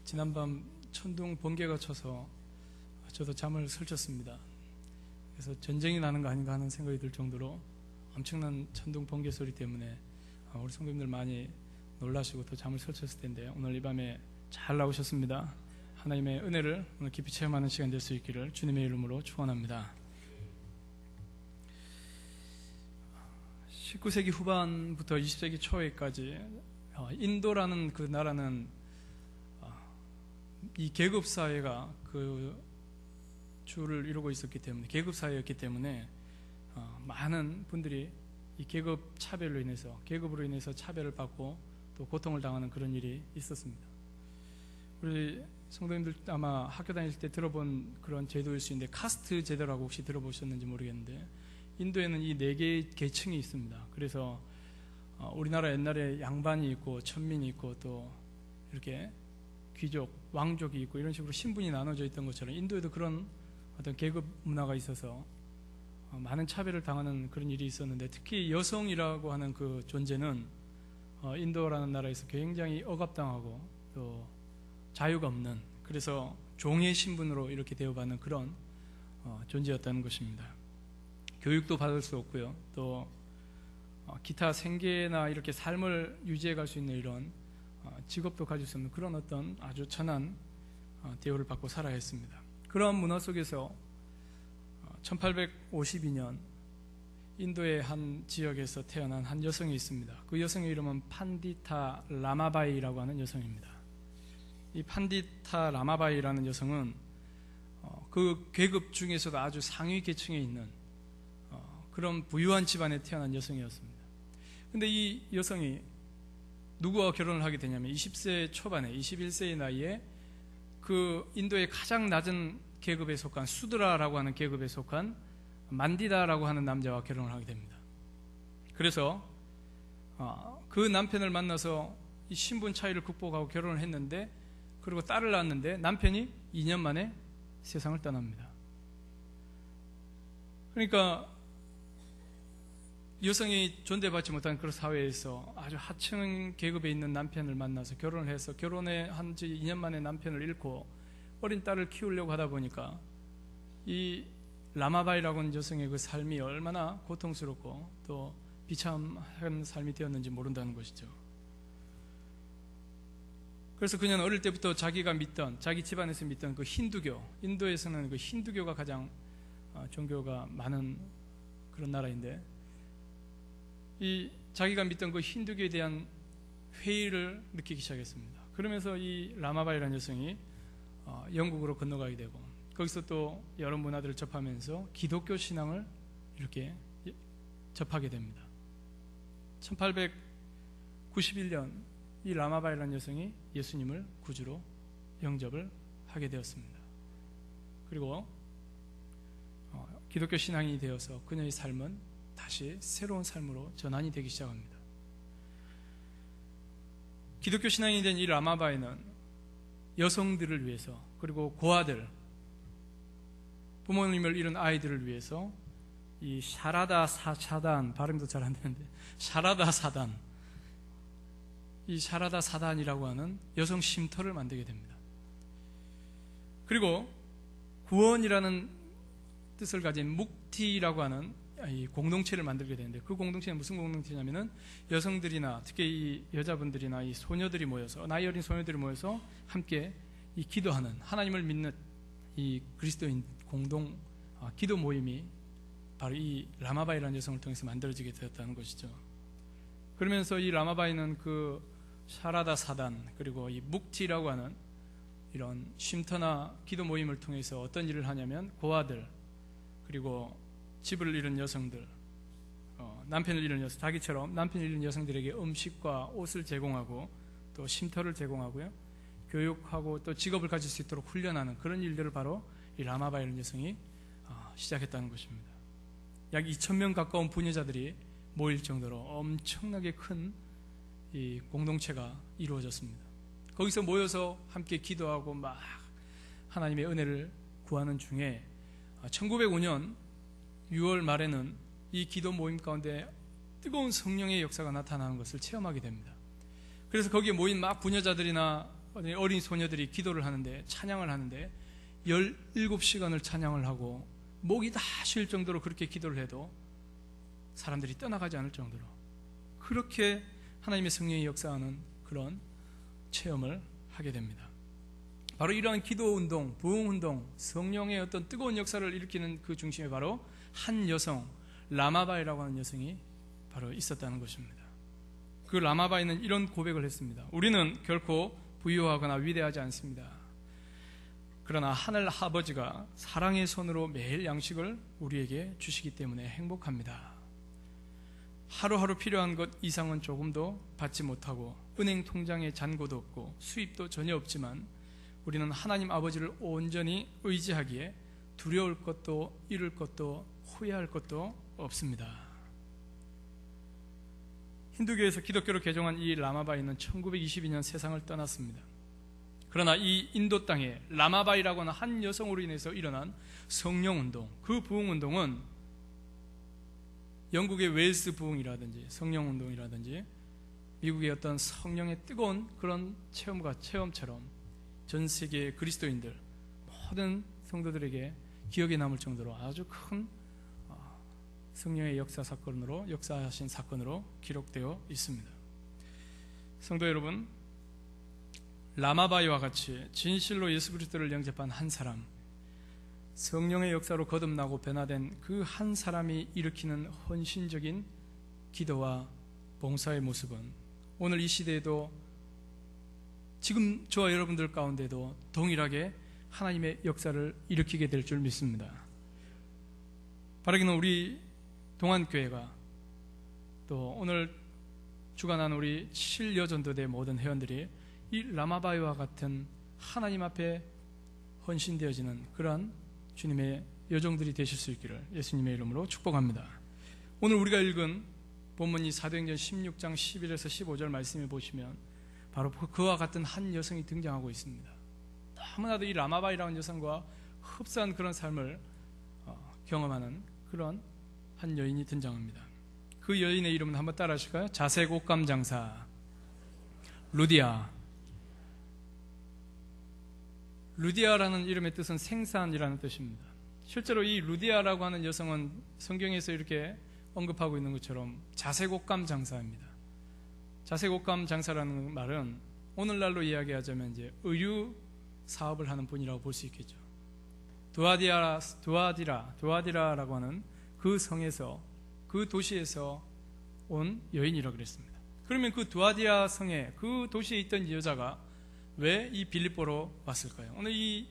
지난밤 천둥 번개가 쳐서 저도 잠을 설쳤습니다. 그래서 전쟁이 나는 거 아닌가 하는 생각이 들 정도로 엄청난 천둥 번개 소리 때문에 우리 성도님들 많이 놀라시고 또 잠을 설쳤을 텐데, 오늘 이 밤에 잘 나오셨습니다. 하나님의 은혜를 오늘 깊이 체험하는 시간 될 수 있기를 주님의 이름으로 축원합니다. 19세기 후반부터 20세기 초에까지 인도라는 그 나라는 이 계급사회가 그 주를 이루고 있었기 때문에, 계급사회였기 때문에 많은 분들이 이 계급 차별로 인해서, 계급으로 인해서 차별을 받고 또 고통을 당하는 그런 일이 있었습니다. 우리 성도님들 아마 학교 다닐 때 들어본 그런 제도일 수 있는데, 카스트 제도라고 혹시 들어보셨는지 모르겠는데, 인도에는 이 4개의 계층이 있습니다. 그래서 우리나라 옛날에 양반이 있고 천민이 있고 또 이렇게 귀족, 왕족이 있고 이런 식으로 신분이 나눠져 있던 것처럼 인도에도 그런 어떤 계급 문화가 있어서 많은 차별을 당하는 그런 일이 있었는데, 특히 여성이라고 하는 그 존재는 인도라는 나라에서 굉장히 억압당하고 또 자유가 없는, 그래서 종의 신분으로 이렇게 대우받는 그런 존재였다는 것입니다. 교육도 받을 수 없고요, 또 기타 생계나 이렇게 삶을 유지해 갈 수 있는 이런 직업도 가질 수 없는 그런 어떤 아주 천한 대우를 받고 살아야 했습니다. 그런 문화 속에서 1852년 인도의 한 지역에서 태어난 한 여성이 있습니다. 그 여성의 이름은 판디타 라마바이라고 하는 여성입니다. 이 판디타 라마바이라는 여성은 그 계급 중에서도 아주 상위 계층에 있는 그런 부유한 집안에 태어난 여성이었습니다. 근데 이 여성이 누구와 결혼을 하게 되냐면 20세 초반에, 21세의 나이에 그 인도의 가장 낮은 계급에 속한 수드라라고 하는 계급에 속한 만디다라고 하는 남자와 결혼을 하게 됩니다. 그래서 그 남편을 만나서 이 신분 차이를 극복하고 결혼을 했는데, 그리고 딸을 낳았는데 남편이 2년 만에 세상을 떠납니다. 그러니까 여성이 존대받지 못한 그런 사회에서 아주 하층 계급에 있는 남편을 만나서 결혼을 해서, 결혼에 한 지 2년 만에 남편을 잃고 어린 딸을 키우려고 하다 보니까 이 라마바이라고 하는 여성의 그 삶이 얼마나 고통스럽고 또 비참한 삶이 되었는지 모른다는 것이죠. 그래서 그녀는 어릴 때부터 자기가 믿던, 자기 집안에서 믿던 그 힌두교, 인도에서는 그 힌두교가 가장 종교가 많은 그런 나라인데, 이 자기가 믿던 그 힌두교에 대한 회의를 느끼기 시작했습니다. 그러면서 이 라마바이라는 여성이 영국으로 건너가게 되고, 거기서 또 여러 문화들을 접하면서 기독교 신앙을 이렇게 접하게 됩니다. 1891년 이 라마바이라는 여성이 예수님을 구주로 영접을 하게 되었습니다. 그리고 기독교 신앙인이 되어서 그녀의 삶은 다시 새로운 삶으로 전환이 되기 시작합니다. 기독교 신앙인이 된 이 라마바이는 여성들을 위해서, 그리고 고아들, 부모님을 잃은 아이들을 위해서 이 샤라다 사단, 발음도 잘 안 되는데 샤라다 사단, 이 샤라다 사단이라고 하는 여성 쉼터를 만들게 됩니다. 그리고 구원이라는 뜻을 가진 묵티라고 하는 이 공동체를 만들게 되는데, 그 공동체는 무슨 공동체냐면은 여성들이나 특히 이 여자분들이나 이 소녀들이 모여서, 나이 어린 소녀들이 모여서 함께 이 기도하는, 하나님을 믿는 이 그리스도인 공동 기도 모임이 바로 이 라마바이라는 여성을 통해서 만들어지게 되었다는 것이죠. 그러면서 이 라마바이는 그 샤라다 사단, 그리고 이 묵티라고 하는 이런 쉼터나 기도 모임을 통해서 어떤 일을 하냐면, 고아들, 그리고 집을 잃은 여성들, 남편을 잃은 여성, 자기처럼 남편을 잃은 여성들에게 음식과 옷을 제공하고 또 쉼터를 제공하고요, 교육하고 또 직업을 가질 수 있도록 훈련하는 그런 일들을 바로 이 라마바이라는 여성이 시작했다는 것입니다. 약 2,000명 가까운 부녀자들이 모일 정도로 엄청나게 큰 이 공동체가 이루어졌습니다. 거기서 모여서 함께 기도하고 막 하나님의 은혜를 구하는 중에 1905년 6월 말에는 이 기도 모임 가운데 뜨거운 성령의 역사가 나타나는 것을 체험하게 됩니다. 그래서 거기에 모인 막 부녀자들이나 어린 소녀들이 기도를 하는데, 찬양을 하는데 17시간을 찬양을 하고 목이 다 쉴 정도로 그렇게 기도를 해도 사람들이 떠나가지 않을 정도로 그렇게 하나님의 성령이 역사하는 그런 체험을 하게 됩니다. 바로 이러한 기도운동, 부흥운동, 성령의 어떤 뜨거운 역사를 일으키는 그 중심에 바로 한 여성, 라마바이라고 하는 여성이 바로 있었다는 것입니다. 그 라마바이는 이런 고백을 했습니다. 우리는 결코 부유하거나 위대하지 않습니다. 그러나 하늘 아버지가 사랑의 손으로 매일 양식을 우리에게 주시기 때문에 행복합니다. 하루하루 필요한 것 이상은 조금도 받지 못하고 은행 통장에 잔고도 없고 수입도 전혀 없지만 우리는 하나님 아버지를 온전히 의지하기에 두려울 것도 잃을 것도 후회할 것도 없습니다. 힌두교에서 기독교로 개종한 이 라마바이는 1922년 세상을 떠났습니다. 그러나 이 인도 땅에 라마바이라고 하는 한 여성으로 인해서 일어난 성령운동, 그 부흥운동은 영국의 웨일스 부흥이라든지 성령운동이라든지 미국의 어떤 성령의 뜨거운 그런 체험처럼 전 세계의 그리스도인들 모든 성도들에게 기억에 남을 정도로 아주 큰 성령의 역사하신 사건으로 기록되어 있습니다. 성도 여러분, 라마바이와 같이 진실로 예수 그리스도를 영접한 한 사람, 성령의 역사로 거듭나고 변화된 그 한 사람이 일으키는 헌신적인 기도와 봉사의 모습은 오늘 이 시대에도 지금 저와 여러분들 가운데도 동일하게 하나님의 역사를 일으키게 될 줄 믿습니다. 바라기는 우리 동안교회가 또 오늘 주관한 우리 7여전도대 모든 회원들이 이 라마바이와 같은 하나님 앞에 헌신되어지는 그러한 주님의 여종들이 되실 수 있기를 예수님의 이름으로 축복합니다. 오늘 우리가 읽은 본문이 사도행전 16장 11에서 15절 말씀을 보시면 바로 그와 같은 한 여성이 등장하고 있습니다. 너무나도 이 라마바이라는 여성과 흡사한 그런 삶을 경험하는 그런 한 여인이 등장합니다. 그 여인의 이름은 한번 따라 하실까요? 자색 옷감 장사 루디아. 루디아라는 이름의 뜻은 생산이라는 뜻입니다. 실제로 이 루디아라고 하는 여성은 성경에서 이렇게 언급하고 있는 것처럼 자색 옷감 장사입니다. 자색 옷감 장사라는 말은 오늘날로 이야기하자면 이제 의류 사업을 하는 분이라고 볼 수 있겠죠. 두아디라라고 하는 그 성에서, 그 도시에서 온 여인이라고 그랬습니다. 그러면 그 두아디라 성에, 그 도시에 있던 여자가 왜 이 빌립보로 왔을까요? 오늘 이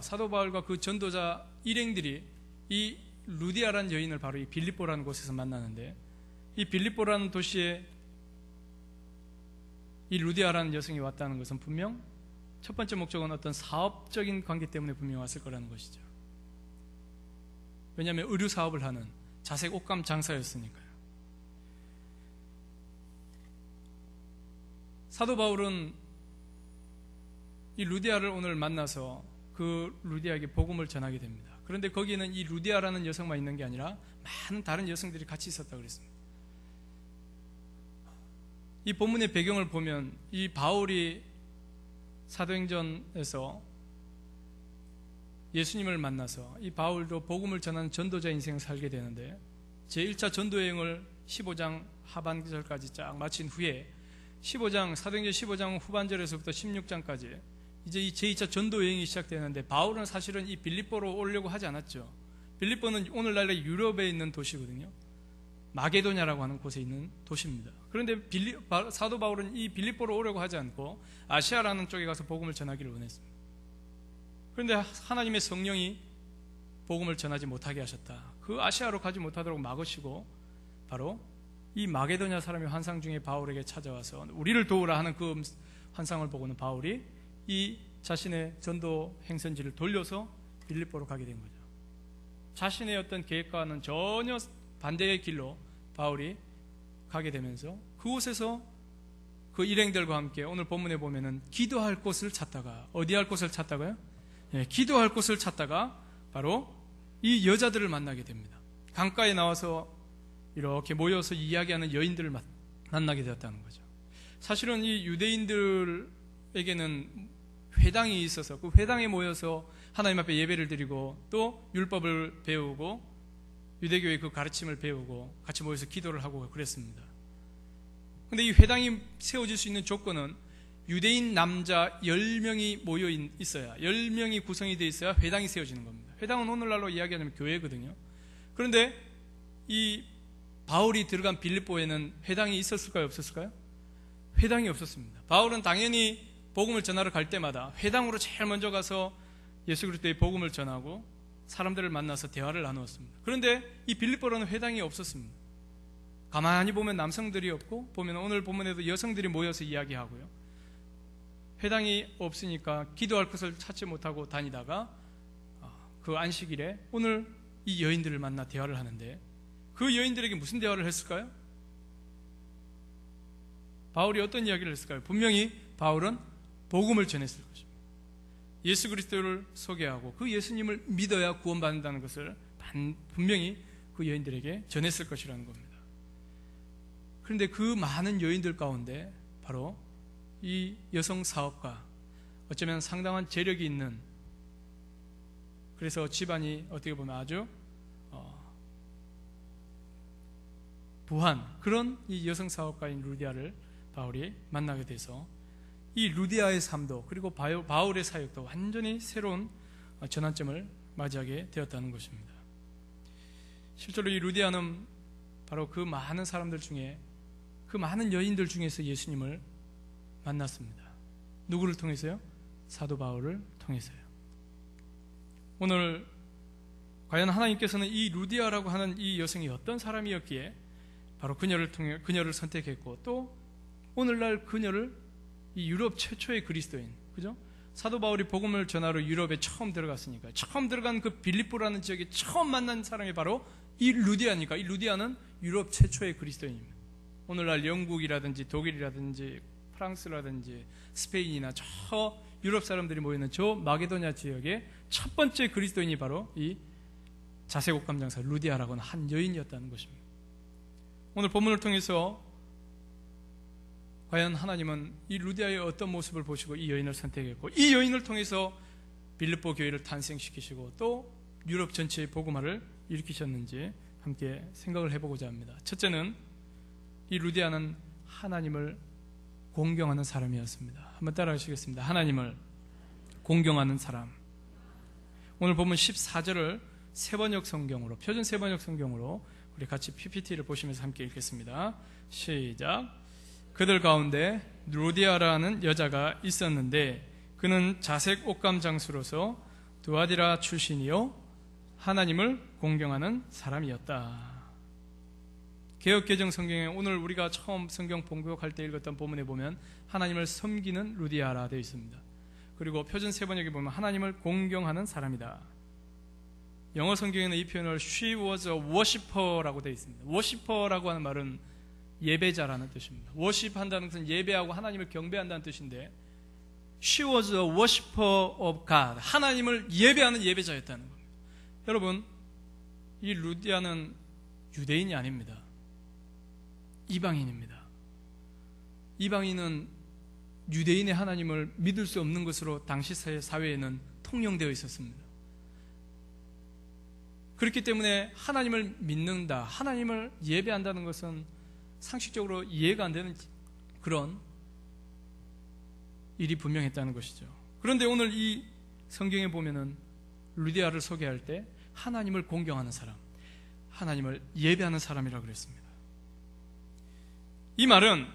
사도 바울과 그 전도자 일행들이 이 루디아라는 여인을 바로 이 빌립보라는 곳에서 만나는데, 이 빌립보라는 도시에 이 루디아라는 여성이 왔다는 것은 분명 첫 번째 목적은 어떤 사업적인 관계 때문에 분명 왔을 거라는 것이죠. 왜냐하면 의류 사업을 하는 자색 옷감 장사였으니까요. 사도 바울은 이 루디아를 오늘 만나서 그 루디아에게 복음을 전하게 됩니다. 그런데 거기에는 이 루디아라는 여성만 있는 게 아니라 많은 다른 여성들이 같이 있었다고 그랬습니다. 이 본문의 배경을 보면 이 바울이 사도행전에서 예수님을 만나서 이 바울도 복음을 전하는 전도자 인생을 살게 되는데, 제1차 전도여행을 15장 하반절까지 쫙 마친 후에 사도행전 15장 후반절에서부터 16장까지 이제 이 제2차 전도여행이 시작되는데, 바울은 사실은 이 빌립보로 오려고 하지 않았죠. 빌립보는 오늘날의 유럽에 있는 도시거든요. 마게도냐라고 하는 곳에 있는 도시입니다. 그런데 사도 바울은 이 빌립보로 오려고 하지 않고 아시아라는 쪽에 가서 복음을 전하기를 원했습니다. 그런데 하나님의 성령이 복음을 전하지 못하게 하셨다. 그 아시아로 가지 못하도록 막으시고 바로 이 마게도냐 사람의 환상 중에 바울에게 찾아와서 우리를 도우라 하는 그 환상을 보고는 바울이 이 자신의 전도 행선지를 돌려서 빌립보로 가게 된 거죠. 자신의 어떤 계획과는 전혀 반대의 길로 바울이 가게 되면서 그곳에서 그 일행들과 함께 오늘 본문에 보면은 기도할 곳을 찾다가, 어디 할 곳을 찾다가요? 기도할 곳을 찾다가 바로 이 여자들을 만나게 됩니다. 강가에 나와서 이렇게 모여서 이야기하는 여인들을 만나게 되었다는 거죠. 사실은 이 유대인들에게는 회당이 있어서 그 회당에 모여서 하나님 앞에 예배를 드리고 또 율법을 배우고 유대교의 그 가르침을 배우고 같이 모여서 기도를 하고 그랬습니다. 그런데 이 회당이 세워질 수 있는 조건은 유대인 남자 10명이 모여 있어야, 10명이 구성이 되어 있어야 회당이 세워지는 겁니다. 회당은 오늘날로 이야기하자면 교회거든요. 그런데 이 바울이 들어간 빌립보에는 회당이 있었을까요, 없었을까요? 회당이 없었습니다. 바울은 당연히 복음을 전하러 갈 때마다 회당으로 제일 먼저 가서 예수 그리스도의 복음을 전하고 사람들을 만나서 대화를 나누었습니다. 그런데 이 빌립보로는 회당이 없었습니다. 가만히 보면 남성들이 없고, 보면 오늘 본문에도 여성들이 모여서 이야기하고요. 회당이 없으니까 기도할 것을 찾지 못하고 다니다가 그 안식일에 오늘 이 여인들을 만나 대화를 하는데, 그 여인들에게 무슨 대화를 했을까요? 바울이 어떤 이야기를 했을까요? 분명히 바울은 복음을 전했을 것입니다. 예수 그리스도를 소개하고 그 예수님을 믿어야 구원받는다는 것을 분명히 그 여인들에게 전했을 것이라는 겁니다. 그런데 그 많은 여인들 가운데 바로 이 여성 사업가, 어쩌면 상당한 재력이 있는, 그래서 집안이 어떻게 보면 아주 부한 그런 이 여성 사업가인 루디아를 바울이 만나게 돼서 이 루디아의 삶도 그리고 바울의 사역도 완전히 새로운 전환점을 맞이하게 되었다는 것입니다. 실제로 이 루디아는 바로 그 많은 사람들 중에, 그 많은 여인들 중에서 예수님을 만났습니다. 누구를 통해서요? 사도 바울을 통해서요. 오늘 과연 하나님께서는 이 루디아라고 하는 이 여성이 어떤 사람이었기에 바로 그녀를 선택했고, 또 오늘날 그녀를 이 유럽 최초의 그리스도인, 그죠? 사도 바울이 복음을 전하러 유럽에 처음 들어갔으니까, 처음 들어간 그 빌립보라는 지역에 처음 만난 사람이 바로 이 루디아니까, 이 루디아는 유럽 최초의 그리스도인입니다. 오늘날 영국이라든지 독일이라든지 프랑스라든지 스페인이나 저 유럽 사람들이 모이는 저 마게도냐 지역의 첫 번째 그리스도인이 바로 이 자색 옷감 장사 루디아라고는 한 여인이었다는 것입니다. 오늘 본문을 통해서 과연 하나님은 이 루디아의 어떤 모습을 보시고 이 여인을 선택했고, 이 여인을 통해서 빌립보 교회를 탄생시키시고 또 유럽 전체의 복음화를 일으키셨는지 함께 생각을 해보고자 합니다. 첫째는 이 루디아는 하나님을 공경하는 사람이었습니다. 한번 따라하시겠습니다. 하나님을 공경하는 사람. 오늘 보면 14절을 세번역 성경으로, 표준 세번역 성경으로 우리 같이 PPT를 보시면서 함께 읽겠습니다. 시작. 그들 가운데 루디아라는 여자가 있었는데 그는 자색 옷감 장수로서 두아디라 출신이요 하나님을 공경하는 사람이었다. 개역개정 성경에 오늘 우리가 처음 성경 봉독할 때 읽었던 본문에 보면 하나님을 섬기는 루디아라 되어 있습니다. 그리고 표준 세번역에 보면 하나님을 공경하는 사람이다. 영어 성경에는 이 표현을 She was a worshipper라고 되어 있습니다. worshipper라고 하는 말은 예배자라는 뜻입니다. worship한다는 것은 예배하고 하나님을 경배한다는 뜻인데, She was a worshipper of God. 하나님을 예배하는 예배자였다는 겁니다. 여러분, 이 루디아는 유대인이 아닙니다. 이방인입니다. 이방인은 유대인의 하나님을 믿을 수 없는 것으로 당시 사회에는 통용되어 있었습니다. 그렇기 때문에 하나님을 믿는다, 하나님을 예배한다는 것은 상식적으로 이해가 안 되는 그런 일이 분명했다는 것이죠. 그런데 오늘 이 성경에 보면은 루디아를 소개할 때 하나님을 공경하는 사람, 하나님을 예배하는 사람이라고 그랬습니다. 이 말은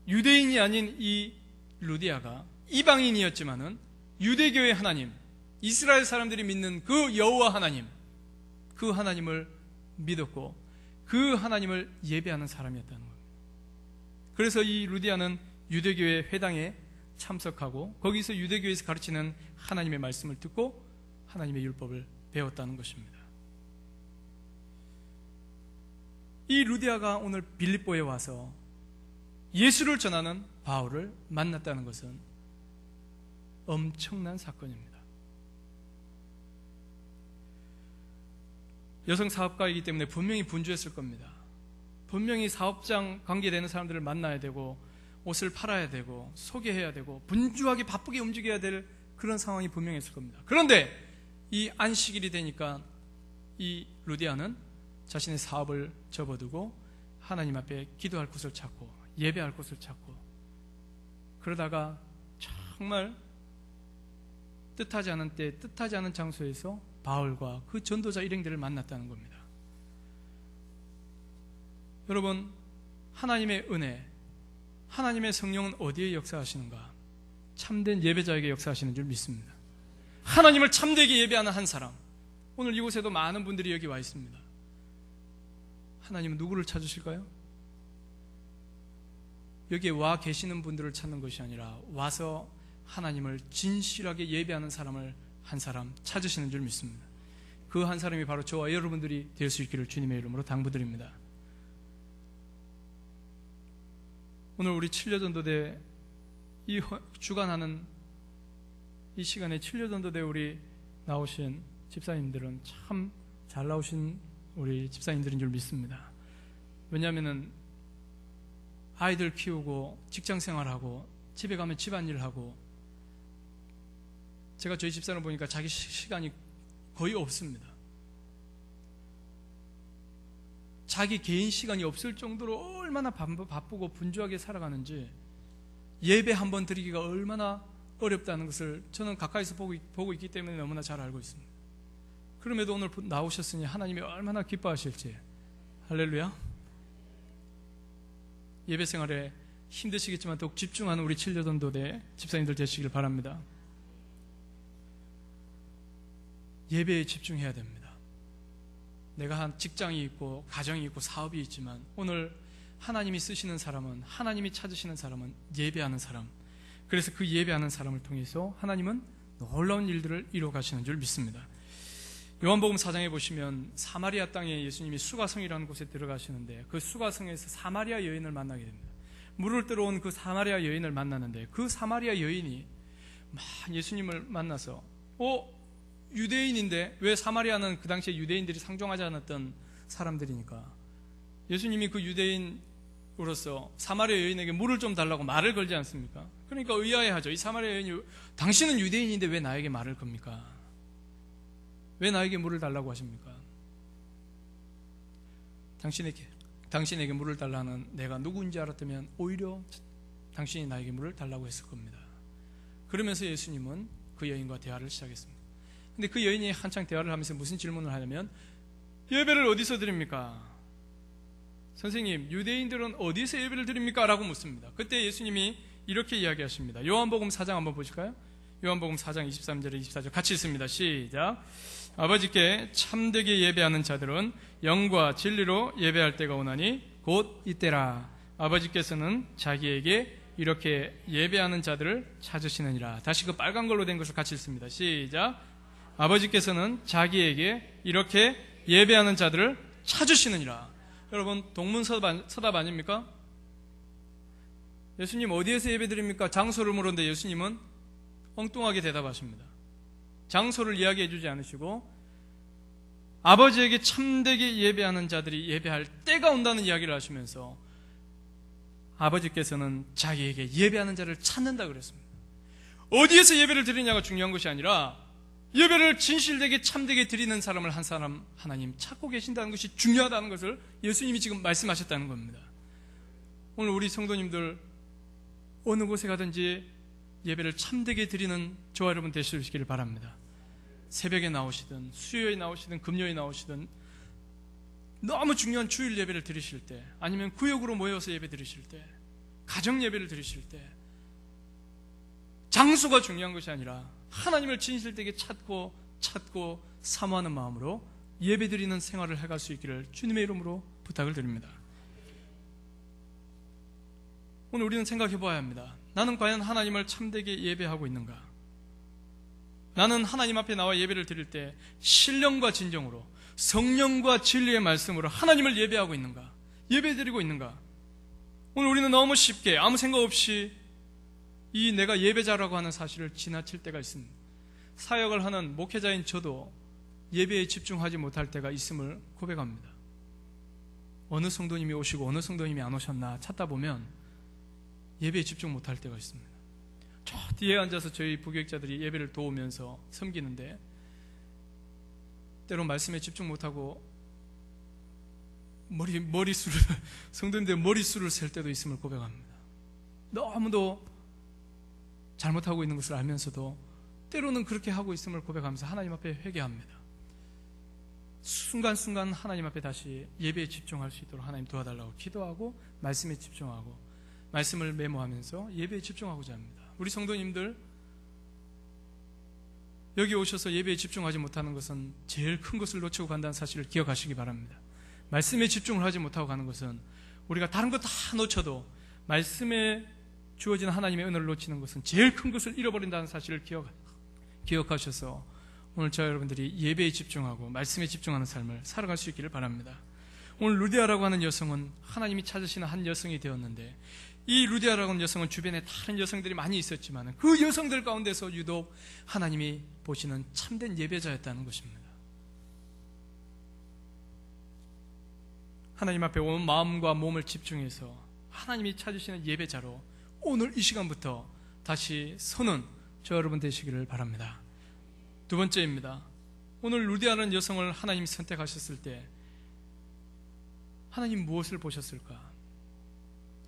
유대인이 아닌 이 루디아가 이방인이었지만은 유대교의 하나님, 이스라엘 사람들이 믿는 그 여호와 하나님, 그 하나님을 믿었고 그 하나님을 예배하는 사람이었다는 겁니다. 그래서 이 루디아는 유대교의 회당에 참석하고 거기서 유대교에서 가르치는 하나님의 말씀을 듣고 하나님의 율법을 배웠다는 것입니다. 이 루디아가 오늘 빌립보에 와서 예수를 전하는 바울을 만났다는 것은 엄청난 사건입니다. 여성 사업가이기 때문에 분명히 분주했을 겁니다. 분명히 사업장 관계되는 사람들을 만나야 되고 옷을 팔아야 되고 소개해야 되고 분주하게 바쁘게 움직여야 될 그런 상황이 분명했을 겁니다. 그런데 이 안식일이 되니까 이 루디아는 자신의 사업을 접어두고 하나님 앞에 기도할 곳을 찾고 예배할 곳을 찾고, 그러다가 정말 뜻하지 않은 때 뜻하지 않은 장소에서 바울과 그 전도자 일행들을 만났다는 겁니다. 여러분, 하나님의 은혜, 하나님의 성령은 어디에 역사하시는가? 참된 예배자에게 역사하시는 줄 믿습니다. 하나님을 참되게 예배하는 한 사람, 오늘 이곳에도 많은 분들이 여기 와 있습니다. 하나님은 누구를 찾으실까요? 여기에 와 계시는 분들을 찾는 것이 아니라 와서 하나님을 진실하게 예배하는 사람을 한 사람 찾으시는 줄 믿습니다. 그 한 사람이 바로 저와 여러분들이 될 수 있기를 주님의 이름으로 당부드립니다. 오늘 우리 7려전도대 이 주관하는 이 시간에 7려전도대 우리 나오신 집사님들은 참 잘 나오신 우리 집사님들인 줄 믿습니다. 왜냐하면 아이들 키우고 직장생활하고 집에 가면 집안일하고, 제가 저희 집사람 보니까 자기 시간이 거의 없습니다. 자기 개인 시간이 없을 정도로 얼마나 바쁘고 분주하게 살아가는지, 예배 한번 드리기가 얼마나 어렵다는 것을 저는 가까이서 보고 있기 때문에 너무나 잘 알고 있습니다. 그럼에도 오늘 나오셨으니 하나님이 얼마나 기뻐하실지. 할렐루야. 예배 생활에 힘드시겠지만 더욱 집중하는 우리 7려전도대 집사님들 되시길 바랍니다. 예배에 집중해야 됩니다. 내가 한 직장이 있고 가정이 있고 사업이 있지만 오늘 하나님이 쓰시는 사람은, 하나님이 찾으시는 사람은 예배하는 사람, 그래서 그 예배하는 사람을 통해서 하나님은 놀라운 일들을 이루어 가시는 줄 믿습니다. 요한복음 4장에 보시면 사마리아 땅에 예수님이 수가성이라는 곳에 들어가시는데, 그 수가성에서 사마리아 여인을 만나게 됩니다. 물을 뜨러 온 그 사마리아 여인을 만나는데, 그 사마리아 여인이 막 예수님을 만나서 유대인인데, 왜 사마리아는 그 당시에 유대인들이 상종하지 않았던 사람들이니까 예수님이 그 유대인으로서 사마리아 여인에게 물을 좀 달라고 말을 걸지 않습니까? 그러니까 의아해하죠. 이 사마리아 여인이, 당신은 유대인인데 왜 나에게 말을 겁니까? 왜 나에게 물을 달라고 하십니까? 당신에게 물을 달라는 내가 누구인지 알았다면 오히려 당신이 나에게 물을 달라고 했을 겁니다. 그러면서 예수님은 그 여인과 대화를 시작했습니다. 근데 그 여인이 한창 대화를 하면서 무슨 질문을 하냐면, 예배를 어디서 드립니까? 선생님, 유대인들은 어디서 예배를 드립니까? 라고 묻습니다. 그때 예수님이 이렇게 이야기하십니다. 요한복음 4장 한번 보실까요? 요한복음 4장 23절에 24절 같이 읽습니다. 시작. 아버지께 참되게 예배하는 자들은 영과 진리로 예배할 때가 오나니 곧 이때라. 아버지께서는 자기에게 이렇게 예배하는 자들을 찾으시느니라. 다시 그 빨간 걸로 된 것을 같이 읽습니다. 시작. 아버지께서는 자기에게 이렇게 예배하는 자들을 찾으시느니라. 여러분, 동문서답 아닙니까? 예수님 어디에서 예배드립니까? 장소를 물었는데 예수님은 엉뚱하게 대답하십니다. 장소를 이야기해 주지 않으시고 아버지에게 참되게 예배하는 자들이 예배할 때가 온다는 이야기를 하시면서 아버지께서는 자기에게 예배하는 자를 찾는다 그랬습니다. 어디에서 예배를 드리냐가 중요한 것이 아니라 예배를 진실되게 참되게 드리는 사람을 한 사람 하나님 찾고 계신다는 것이 중요하다는 것을 예수님이 지금 말씀하셨다는 겁니다. 오늘 우리 성도님들 어느 곳에 가든지 예배를 참되게 드리는 저와 여러분 되시기를 바랍니다. 새벽에 나오시든 수요일에 나오시든 금요일에 나오시든 너무 중요한 주일 예배를 드리실 때, 아니면 구역으로 모여서 예배 드리실 때, 가정 예배를 드리실 때, 장소가 중요한 것이 아니라 하나님을 진실되게 찾고 사모하는 마음으로 예배 드리는 생활을 해갈 수 있기를 주님의 이름으로 부탁을 드립니다. 오늘 우리는 생각해 보아야 합니다. 나는 과연 하나님을 참되게 예배하고 있는가? 나는 하나님 앞에 나와 예배를 드릴 때 신령과 진정으로 성령과 진리의 말씀으로 하나님을 예배하고 있는가? 예배 드리고 있는가? 오늘 우리는 너무 쉽게 아무 생각 없이 이 내가 예배자라고 하는 사실을 지나칠 때가 있습니다. 사역을 하는 목회자인 저도 예배에 집중하지 못할 때가 있음을 고백합니다. 어느 성도님이 오시고 어느 성도님이 안 오셨나 찾다 보면 예배에 집중 못할 때가 있습니다. 저 뒤에 앉아서 저희 부교육자들이 예배를 도우면서 섬기는데 때로 말씀에 집중 못하고 머리수를 성도님들 머리수를 셀 때도 있음을 고백합니다. 너무도 잘못하고 있는 것을 알면서도 때로는 그렇게 하고 있음을 고백하면서 하나님 앞에 회개합니다. 순간순간 하나님 앞에 다시 예배에 집중할 수 있도록 하나님 도와달라고 기도하고 말씀에 집중하고 말씀을 메모하면서 예배에 집중하고자 합니다. 우리 성도님들 여기 오셔서 예배에 집중하지 못하는 것은 제일 큰 것을 놓치고 간다는 사실을 기억하시기 바랍니다. 말씀에 집중을 하지 못하고 가는 것은 우리가 다른 거 다 놓쳐도 말씀에 주어진 하나님의 은혜를 놓치는 것은 제일 큰 것을 잃어버린다는 사실을 기억하셔서 오늘 저와 여러분들이 예배에 집중하고 말씀에 집중하는 삶을 살아갈 수 있기를 바랍니다. 오늘 루디아라고 하는 여성은 하나님이 찾으시는 한 여성이 되었는데 이 루디아라고 하는 여성은 주변에 다른 여성들이 많이 있었지만 그 여성들 가운데서 유독 하나님이 보시는 참된 예배자였다는 것입니다. 하나님 앞에 온 마음과 몸을 집중해서 하나님이 찾으시는 예배자로 오늘 이 시간부터 다시 서는 저 여러분 되시기를 바랍니다. 두 번째입니다. 오늘 루디아라는 여성을 하나님이 선택하셨을 때 하나님 무엇을 보셨을까?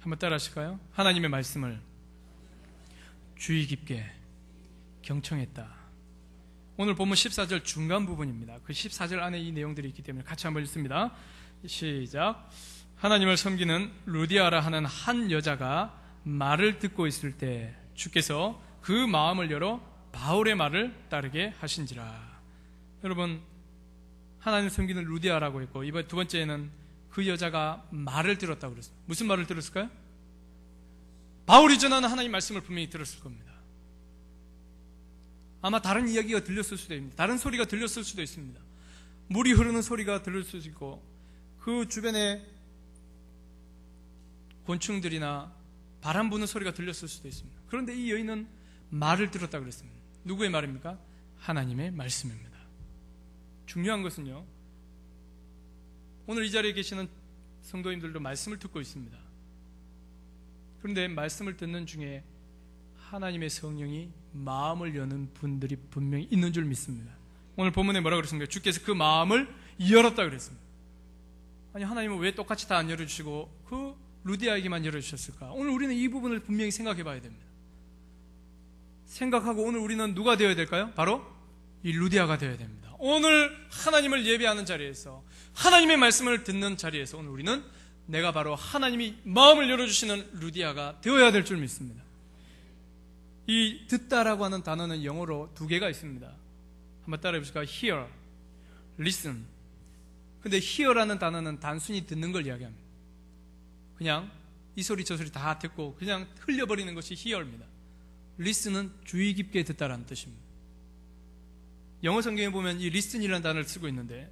한번 따라 하실까요? 하나님의 말씀을 주의 깊게 경청했다. 오늘 본문 14절 중간 부분입니다. 그 14절 안에 이 내용들이 있기 때문에 같이 한번 읽습니다. 시작. 하나님을 섬기는 루디아라 하는 한 여자가 말을 듣고 있을 때 주께서 그 마음을 열어 바울의 말을 따르게 하신지라. 여러분, 하나님을 섬기는 루디아라고 했고 이번 두 번째는 그 여자가 말을 들었다고 그랬어요. 무슨 말을 들었을까요? 바울이 전하는 하나님 말씀을 분명히 들었을 겁니다. 아마 다른 이야기가 들렸을 수도 있습니다. 다른 소리가 들렸을 수도 있습니다. 물이 흐르는 소리가 들릴 수도 있고 그 주변에 곤충들이나 바람 부는 소리가 들렸을 수도 있습니다. 그런데 이 여인은 말을 들었다고 그랬습니다. 누구의 말입니까? 하나님의 말씀입니다. 중요한 것은요, 오늘 이 자리에 계시는 성도님들도 말씀을 듣고 있습니다. 그런데 말씀을 듣는 중에 하나님의 성령이 마음을 여는 분들이 분명히 있는 줄 믿습니다. 오늘 본문에 뭐라고 그랬습니까? 주께서 그 마음을 열었다 그랬습니다. 아니, 하나님은 왜 똑같이 다 안 열어주시고 그 루디아에게만 열어주셨을까? 오늘 우리는 이 부분을 분명히 생각해 봐야 됩니다. 생각하고 오늘 우리는 누가 되어야 될까요? 바로 이 루디아가 되어야 됩니다. 오늘 하나님을 예배하는 자리에서 하나님의 말씀을 듣는 자리에서 오늘 우리는 내가 바로 하나님이 마음을 열어주시는 루디아가 되어야 될 줄 믿습니다. 이 듣다라고 하는 단어는 영어로 두 개가 있습니다. 한번 따라해 보실까요? hear, listen. 근데 hear라는 단어는 단순히 듣는 걸 이야기합니다. 그냥 이 소리 저 소리 다 듣고 그냥 흘려버리는 것이 hear입니다. listen은 주의 깊게 듣다라는 뜻입니다. 영어 성경에 보면 이 listen이라는 단어를 쓰고 있는데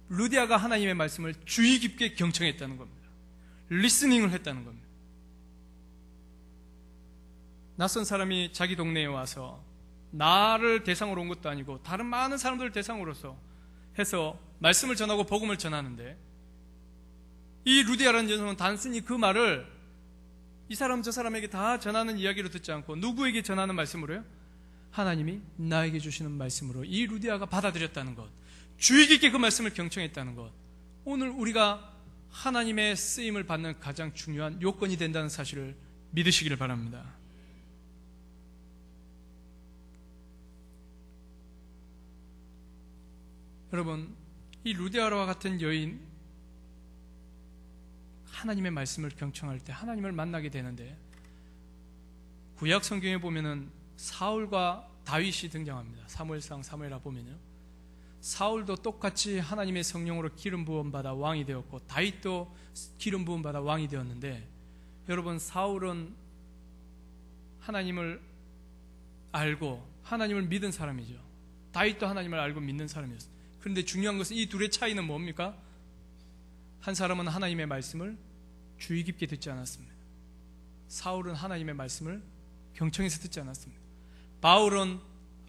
루디아가 하나님의 말씀을 주의 깊게 경청했다는 겁니다. 리스닝을 했다는 겁니다. 낯선 사람이 자기 동네에 와서 나를 대상으로 온 것도 아니고 다른 많은 사람들을 대상으로서 해서 말씀을 전하고 복음을 전하는데 이 루디아라는 여성은 단순히 그 말을 이 사람 저 사람에게 다 전하는 이야기로 듣지 않고 누구에게 전하는 말씀으로요? 하나님이 나에게 주시는 말씀으로 이 루디아가 받아들였다는 것, 주의 깊게 그 말씀을 경청했다는 것, 오늘 우리가 하나님의 쓰임을 받는 가장 중요한 요건이 된다는 사실을 믿으시기를 바랍니다. 여러분, 이 루디아와 같은 여인, 하나님의 말씀을 경청할 때 하나님을 만나게 되는데 구약 성경에 보면은 사울과 다윗이 등장합니다. 사무엘상 사무엘하 보면요, 사울도 똑같이 하나님의 성령으로 기름 부음 받아 왕이 되었고 다윗도 기름 부음 받아 왕이 되었는데, 여러분, 사울은 하나님을 알고 하나님을 믿은 사람이죠. 다윗도 하나님을 알고 믿는 사람이었어요. 그런데 중요한 것은 이 둘의 차이는 뭡니까? 한 사람은 하나님의 말씀을 주의 깊게 듣지 않았습니다. 사울은 하나님의 말씀을 경청해서 듣지 않았습니다. 바울은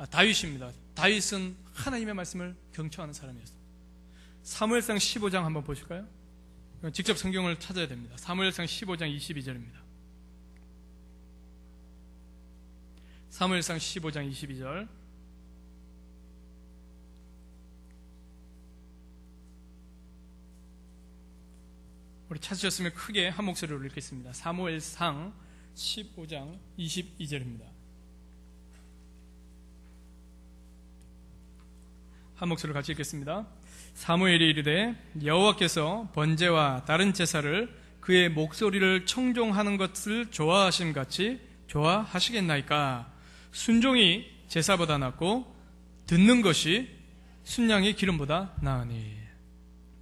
다윗입니다. 다윗은 하나님의 말씀을 경청하는 사람이었습니다. 사무엘상 15장 한번 보실까요? 직접 성경을 찾아야 됩니다. 사무엘상 15장 22절입니다. 사무엘상 15장 22절. 우리 찾으셨으면 크게 한 목소리로 읽겠습니다. 사무엘상 15장 22절입니다. 한 목소리로 같이 읽겠습니다. 사무엘이 이르되 여호와께서 번제와 다른 제사를 그의 목소리를 청종하는 것을 좋아하심 같이 좋아하시겠나이까? 순종이 제사보다 낫고 듣는 것이 순양의 기름보다 나으니.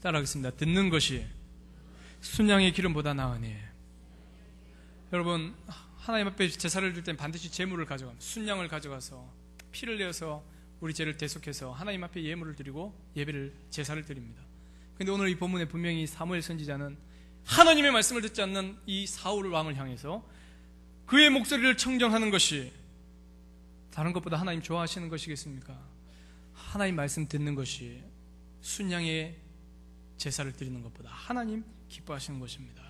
따라하겠습니다. 듣는 것이 순양의 기름보다 나으니. 여러분, 하나님 앞에 제사를 줄 땐 반드시 제물을 가져갑니다. 순양을 가져가서 피를 내어서 우리 죄를 대속해서 하나님 앞에 예물을 드리고 예배를, 제사를 드립니다. 그런데 오늘 이 본문에 분명히 사무엘 선지자는 하나님의 말씀을 듣지 않는 이 사울 왕을 향해서 그의 목소리를 청정하는 것이 다른 것보다 하나님 좋아하시는 것이겠습니까? 하나님 말씀 듣는 것이 순양의 제사를 드리는 것보다 하나님 기뻐하시는 것입니다.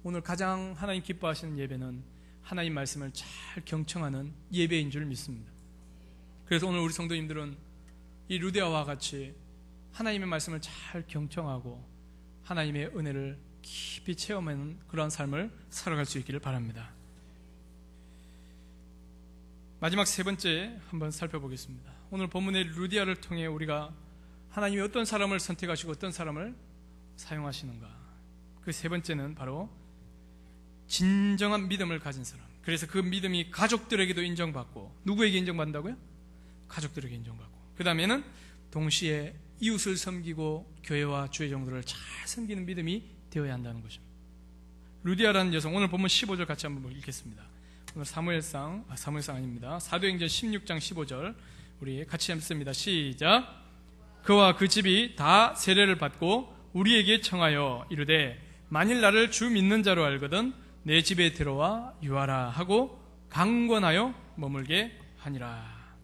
오늘 가장 하나님 기뻐하시는 예배는 하나님 말씀을 잘 경청하는 예배인 줄 믿습니다. 그래서 오늘 우리 성도님들은 이 루디아와 같이 하나님의 말씀을 잘 경청하고 하나님의 은혜를 깊이 체험하는 그러한 삶을 살아갈 수 있기를 바랍니다. 마지막 세 번째 한번 살펴보겠습니다. 오늘 본문의 루디아를 통해 우리가 하나님이 어떤 사람을 선택하시고 어떤 사람을 사용하시는가. 그 세 번째는 바로 진정한 믿음을 가진 사람. 그래서 그 믿음이 가족들에게도 인정받고, 누구에게 인정받는다고요? 가족들에게 인정받고, 그 다음에는 동시에 이웃을 섬기고 교회와 주의 종들을 잘 섬기는 믿음이 되어야 한다는 것입니다. 루디아라는 여성, 오늘 보면 15절 같이 한번 읽겠습니다. 오늘 사무엘상 아닙니다. 사도행전 16장 15절 우리 같이 읽습니다. 시작. 그와 그 집이 다 세례를 받고 우리에게 청하여 이르되 만일 나를 주 믿는 자로 알거든 내 집에 들어와 유하라 하고 강권하여 머물게 하니라.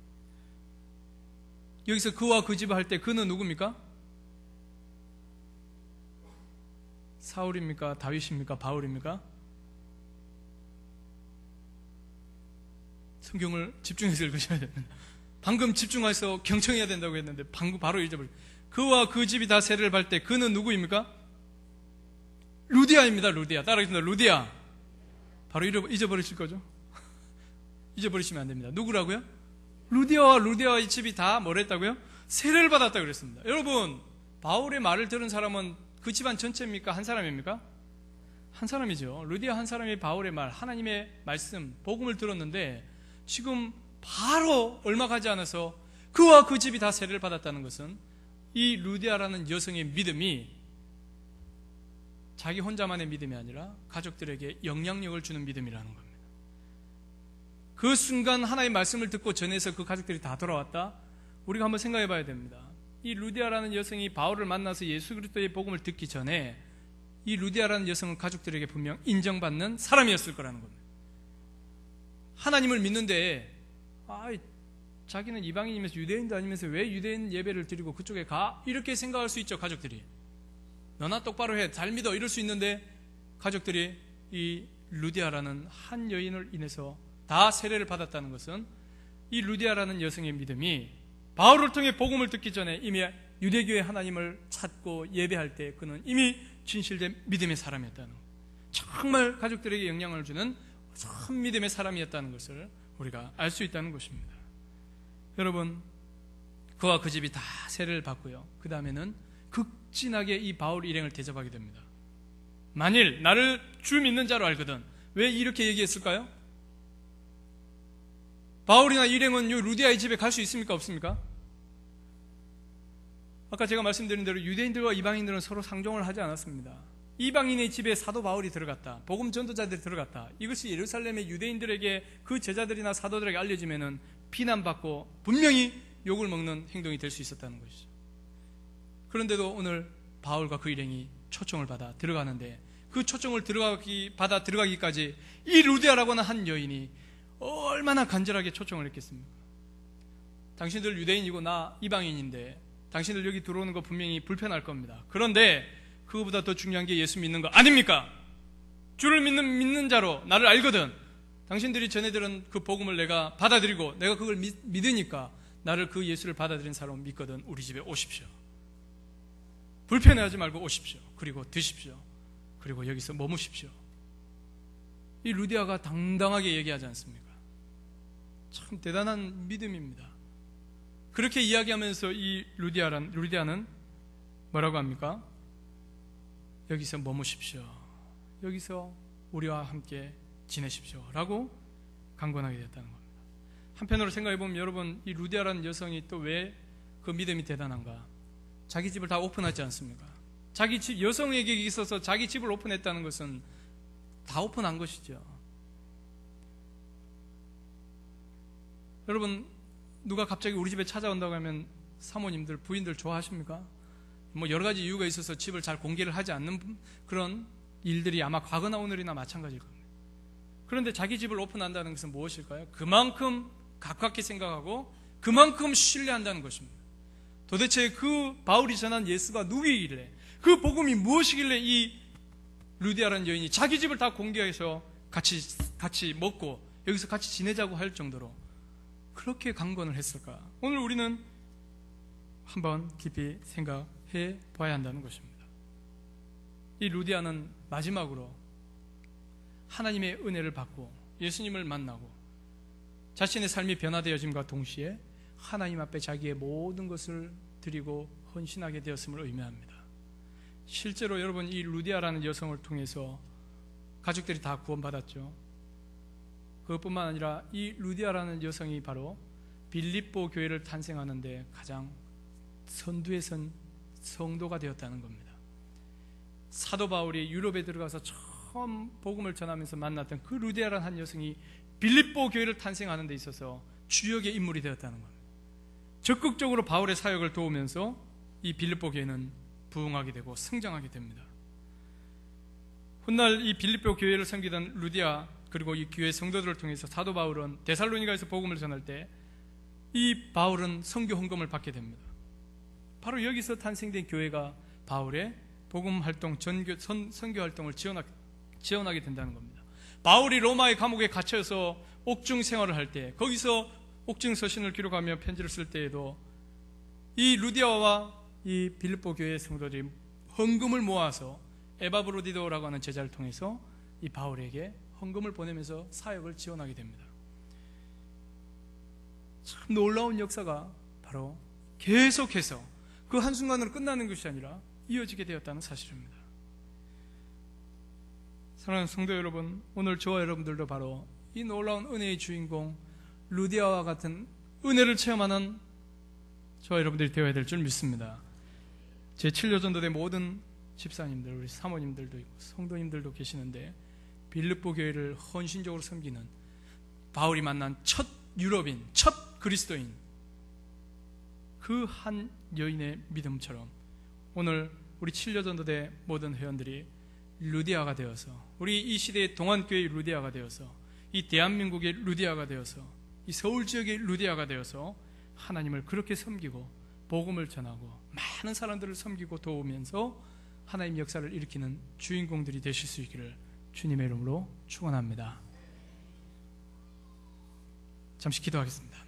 여기서 그와 그 집을 할 때 그는 누굽니까? 사울입니까? 다윗입니까? 바울입니까? 성경을 집중해서 읽으셔야 됩니다. 방금 집중해서 경청해야 된다고 했는데 방금 바로 잊어버렸어요. 그와 그 집이 다 세례를 받을 때 그는 누구입니까? 루디아입니다. 루디아. 따라하겠습니다. 루디아. 바로 잊어버리실 거죠? 잊어버리시면 안 됩니다. 누구라고요? 루디아와 루디아의 집이 다 뭘 했다고요? 세례를 받았다고 그랬습니다. 여러분, 바울의 말을 들은 사람은 그 집안 전체입니까? 한 사람입니까? 한 사람이죠. 루디아 한 사람이 바울의 말, 하나님의 말씀, 복음을 들었는데 지금 바로 얼마 가지 않아서 그와 그 집이 다 세례를 받았다는 것은 이 루디아라는 여성의 믿음이 자기 혼자만의 믿음이 아니라 가족들에게 영향력을 주는 믿음이라는 겁니다. 그 순간 하나님의 말씀을 듣고 전해서 그 가족들이 다 돌아왔다? 우리가 한번 생각해 봐야 됩니다. 이 루디아라는 여성이 바울을 만나서 예수 그리스도의 복음을 듣기 전에 이 루디아라는 여성은 가족들에게 분명 인정받는 사람이었을 거라는 겁니다. 하나님을 믿는데 자기는 이방인이면서 유대인도 아니면서 왜 유대인 예배를 드리고 그쪽에 가? 이렇게 생각할 수 있죠. 가족들이 너나 똑바로 해, 잘 믿어, 이럴 수 있는데 가족들이 이 루디아라는 한 여인을 인해서 다 세례를 받았다는 것은 이 루디아라는 여성의 믿음이 바울을 통해 복음을 듣기 전에 이미 유대교의 하나님을 찾고 예배할 때 그는 이미 진실된 믿음의 사람이었다는 것, 정말 가족들에게 영향을 주는 참 믿음의 사람이었다는 것을 우리가 알 수 있다는 것입니다. 여러분, 그와 그 집이 다 세례를 받고요, 그 다음에는 극진하게 이 바울 일행을 대접하게 됩니다. 만일 나를 주 믿는 자로 알거든. 왜 이렇게 얘기했을까요? 바울이나 일행은 이 루디아의 집에 갈 수 있습니까? 없습니까? 아까 제가 말씀드린 대로 유대인들과 이방인들은 서로 상종을 하지 않았습니다. 이방인의 집에 사도 바울이 들어갔다, 복음 전도자들이 들어갔다, 이것이 예루살렘의 유대인들에게 그 제자들이나 사도들에게 알려지면은 비난받고 분명히 욕을 먹는 행동이 될 수 있었다는 것이죠. 그런데도 오늘 바울과 그 일행이 초청을 받아 들어가는데 그 초청을 받아 들어가기까지 이 루디아라고 하는 한 여인이 얼마나 간절하게 초청을 했겠습니까? 당신들 유대인이고 나 이방인인데 당신들 여기 들어오는 거 분명히 불편할 겁니다. 그런데 그거보다 더 중요한 게 예수 믿는 거 아닙니까? 주를 믿는 자로 나를 알거든. 당신들이 전해들은 그 복음을 내가 받아들이고 내가 그걸 믿으니까 나를 그 예수를 받아들인 사람을 믿거든. 우리 집에 오십시오. 불편해하지 말고 오십시오. 그리고 드십시오. 그리고 여기서 머무십시오. 이 루디아가 당당하게 얘기하지 않습니까? 참 대단한 믿음입니다. 그렇게 이야기하면서 이 루디아는 뭐라고 합니까? 여기서 머무십시오. 여기서 우리와 함께 지내십시오. 라고 강권하게 됐다는 겁니다. 한편으로 생각해보면 여러분, 이 루디아라는 여성이 또 왜 그 믿음이 대단한가? 자기 집을 다 오픈하지 않습니까? 자기 집, 여성에게 있어서 자기 집을 오픈했다는 것은 다 오픈한 것이죠. 여러분, 누가 갑자기 우리 집에 찾아온다고 하면 사모님들, 부인들 좋아하십니까? 뭐 여러 가지 이유가 있어서 집을 잘 공개를 하지 않는 그런 일들이 아마 과거나 오늘이나 마찬가지일 겁니다. 그런데 자기 집을 오픈한다는 것은 무엇일까요? 그만큼 가깝게 생각하고 그만큼 신뢰한다는 것입니다. 도대체 그 바울이 전한 예수가 누구이길래, 그 복음이 무엇이길래 이 루디아라는 여인이 자기 집을 다 공개해서 같이 먹고 여기서 같이 지내자고 할 정도로 그렇게 강권을 했을까? 오늘 우리는 한번 깊이 생각해 봐야 한다는 것입니다. 이 루디아는 마지막으로 하나님의 은혜를 받고 예수님을 만나고 자신의 삶이 변화되어짐과 동시에 하나님 앞에 자기의 모든 것을 드리고 헌신하게 되었음을 의미합니다. 실제로 여러분, 이 루디아라는 여성을 통해서 가족들이 다 구원받았죠. 그것뿐만 아니라 이 루디아라는 여성이 바로 빌립보 교회를 탄생하는데 가장 선두에 선 성도가 되었다는 겁니다. 사도 바울이 유럽에 들어가서 처음 복음을 전하면서 만났던 그 루디아라는 한 여성이 빌립보 교회를 탄생하는 데 있어서 주역의 인물이 되었다는 겁니다. 적극적으로 바울의 사역을 도우면서 이 빌립보 교회는 부흥하게 되고 성장하게 됩니다. 훗날 이 빌립보 교회를 섬기던 루디아 그리고 이 교회 성도들을 통해서 사도 바울은 데살로니가에서 복음을 전할 때 이 바울은 선교 헌금을 받게 됩니다. 바로 여기서 탄생된 교회가 바울의 복음 활동, 선교 활동을 지원하게 된다는 겁니다. 바울이 로마의 감옥에 갇혀서 옥중 생활을 할 때, 거기서 옥중 서신을 기록하며 편지를 쓸 때에도 이 루디아와 이 빌립보 교회의 성도들이 헌금을 모아서 에바브로디도라고 하는 제자를 통해서 이 바울에게 헌금을 보내면서 사역을 지원하게 됩니다. 참 놀라운 역사가 바로 계속해서 그 한순간으로 끝나는 것이 아니라 이어지게 되었다는 사실입니다. 사랑하는 성도 여러분, 오늘 저와 여러분들도 바로 이 놀라운 은혜의 주인공 루디아와 같은 은혜를 체험하는 저와 여러분들이 되어야 될 줄 믿습니다. 제 7년 전도된 모든 집사님들, 우리 사모님들도 있고 성도님들도 계시는데 빌립보 교회를 헌신적으로 섬기는 바울이 만난 첫 유럽인, 첫 그리스도인 그 한 여인의 믿음처럼 오늘 우리 7년 전도대 모든 회원들이 루디아가 되어서, 우리 이 시대의 동안교회의 루디아가 되어서, 이 대한민국의 루디아가 되어서, 이 서울 지역의 루디아가 되어서 하나님을 그렇게 섬기고 복음을 전하고 많은 사람들을 섬기고 도우면서 하나님 역사를 일으키는 주인공들이 되실 수 있기를 주님의 이름으로 축원합니다. 잠시 기도하겠습니다.